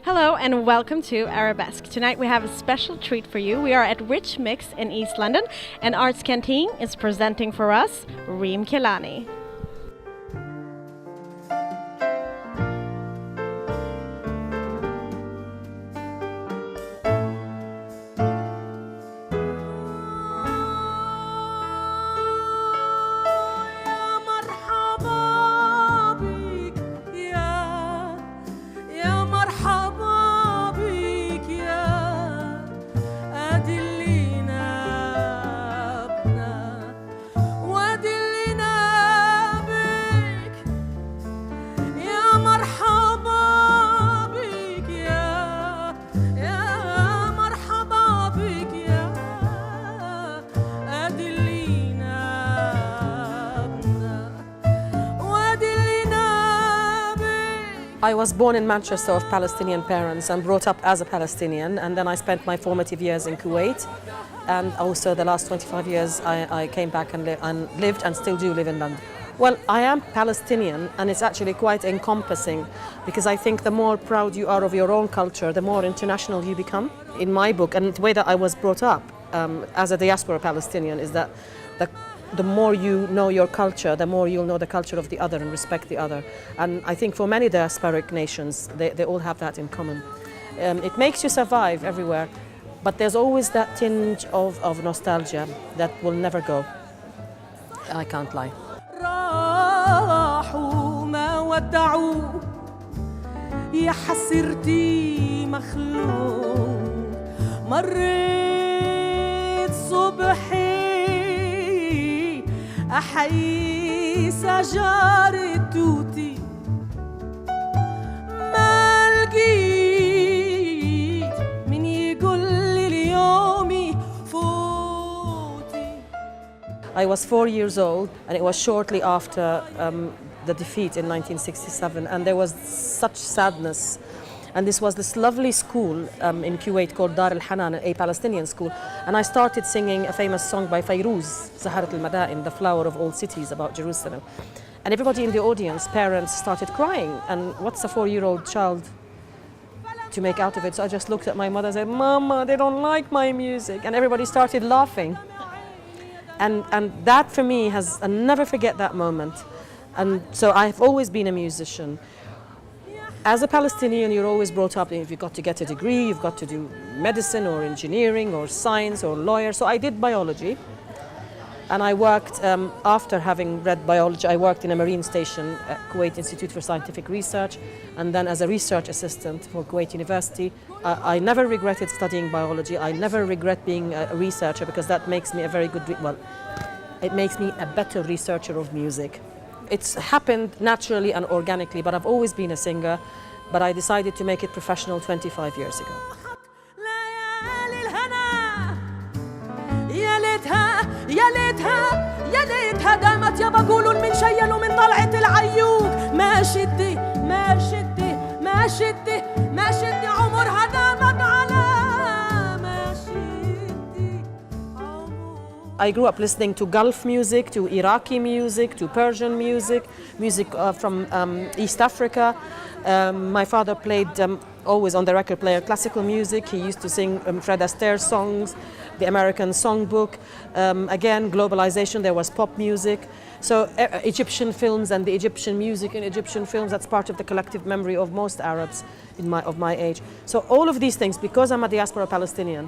Hello and welcome to Arabesque. Tonight we have a special treat for you. We are at Rich Mix in East London and Arts Canteen is presenting for us Reem Kelani. I was born in Manchester of Palestinian parents and brought up as a Palestinian, and then I spent my formative years in Kuwait, and also the last 25 years I came back and lived and still do live in London. Well, I am Palestinian, and it's actually quite encompassing because I think the more proud you are of your own culture, the more international you become. In my book, and the way that I was brought up as a diaspora Palestinian is that the more you know your culture, the more you'll know the culture of the other and respect the other. And I think for many diasporic nations, they all have that in common. It makes you survive everywhere, but there's always that tinge of nostalgia that will never go. I can't lie. يا حسرتي مخلوق مريت صبحي أحيي شجر توتي ما لقيت من يقول لي اليوم فوتي. I was 4 years old and it was shortly after the defeat in 1967, and there was such sadness. And this was this lovely school in Kuwait called Dar al-Hanan, a Palestinian school. And I started singing a famous song by Fairuz, Zaharat al-Madain, the flower of all cities, about Jerusalem. And everybody in the audience, parents, started crying. And what's a 4-year-old child to make out of it? So I just looked at my mother and said, "Mama, they don't like my music." And everybody started laughing. And that for me I'll never forget that moment. And so I've always been a musician. As a Palestinian, you're always brought up, if you've got to get a degree, you've got to do medicine or engineering or science or lawyer. So I did biology. And I worked, after having read biology, I worked in a marine station at Kuwait Institute for Scientific Research, and then as a research assistant for Kuwait University. I never regretted studying biology. I never regret being a researcher because that makes me a very good, it makes me a better researcher of music. It's happened naturally and organically, but I've always been a singer, but I decided to make it professional 25 years ago. يا ليتها دامت يا بقولوا من شيلوا من طلعة العيوق ما شدي ما شدي ما شدي ما شدي عمرها دامت على ما شدي. I grew up listening to Gulf music, to Iraqi music, to Persian music, music from East Africa. My father played always on the record player classical music. He used to sing Fred Astaire songs, the American Songbook. Again, globalization, there was pop music. So Egyptian films and the Egyptian music in Egyptian films, that's part of the collective memory of most Arabs of my age. So all of these things, because I'm a diaspora Palestinian,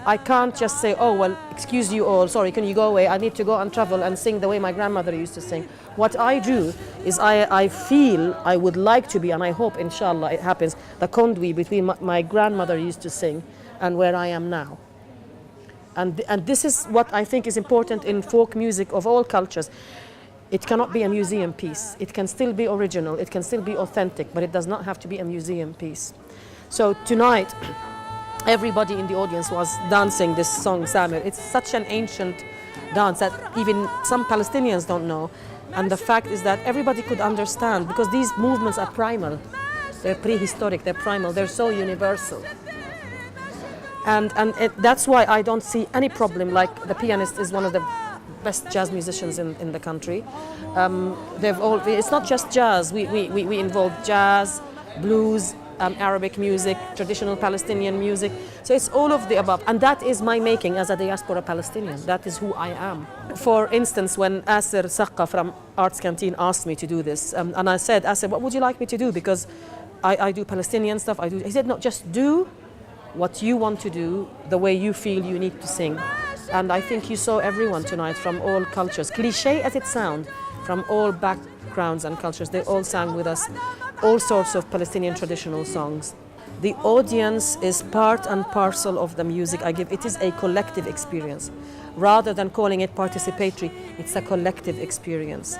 I can't just say, oh, well, excuse you all, sorry, can you go away? I need to go and travel and sing the way my grandmother used to sing. What I do is I feel I would like to be, and I hope, inshallah, it happens, the conduit between my grandmother used to sing and where I am now. And this is what I think is important in folk music of all cultures. It cannot be a museum piece. It can still be original, it can still be authentic, but it does not have to be a museum piece. So tonight, everybody in the audience was dancing this song, Samir. It's such an ancient dance that even some Palestinians don't know. And the fact is that everybody could understand because these movements are primal. They're prehistoric, they're primal, they're so universal. And that's why I don't see any problem. Like the pianist is one of the best jazz musicians in the country. It's not just jazz. We involve jazz, blues, Arabic music, traditional Palestinian music. So it's all of the above. And that is my making as a diaspora Palestinian. That is who I am. For instance, when Asir Saqqa from Arts Canteen asked me to do this, and I said, Asir, what would you like me to do? Because I do Palestinian stuff. He said, no, just do what you want to do, the way you feel you need to sing. And I think you saw everyone tonight from all cultures, cliché as it sounds, from all backgrounds and cultures. They all sang with us all sorts of Palestinian traditional songs. The audience is part and parcel of the music I give. It is a collective experience. Rather than calling it participatory, it's a collective experience.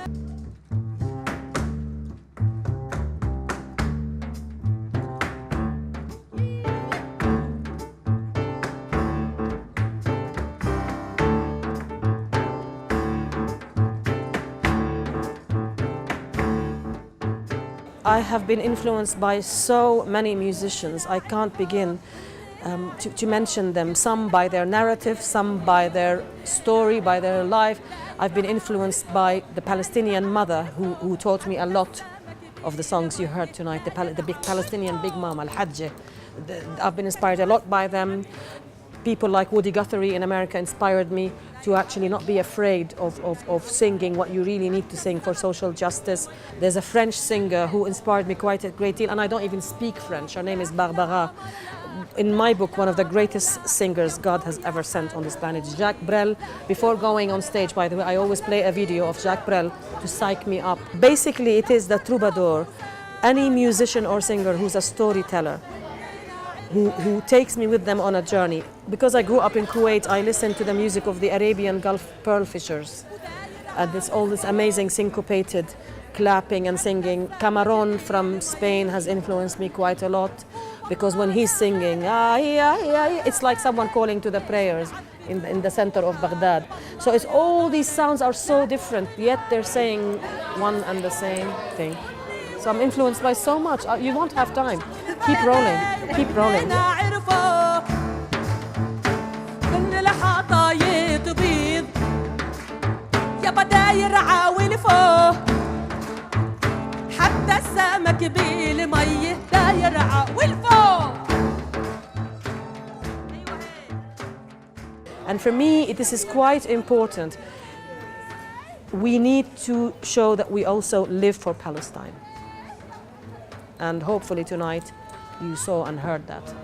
I have been influenced by so many musicians. I can't begin to mention them. Some by their narrative, some by their story, by their life. I've been influenced by the Palestinian mother who taught me a lot of the songs you heard tonight, the big Palestinian Big Mama, Al-Hajj. I've been inspired a lot by them. People like Woody Guthrie in America inspired me to actually not be afraid of singing what you really need to sing for social justice. There's a French singer who inspired me quite a great deal, and I don't even speak French. Her name is Barbara. In my book, one of the greatest singers God has ever sent on this planet is Jacques Brel. Before going on stage, by the way, I always play a video of Jacques Brel to psych me up. Basically, it is the troubadour, any musician or singer who's a storyteller, who takes me with them on a journey. Because I grew up in Kuwait, I listened to the music of the Arabian Gulf pearl fishers. And it's all this amazing syncopated clapping and singing. Camarón from Spain has influenced me quite a lot, because when he's singing, it's like someone calling to the prayers in the center of Baghdad. So it's all these sounds are so different, yet they're saying one and the same thing. So I'm influenced by so much. You won't have time. Keep rolling. Keep rolling. And for me, this is quite important. We need to show that we also live for Palestine. And hopefully tonight you saw and heard that.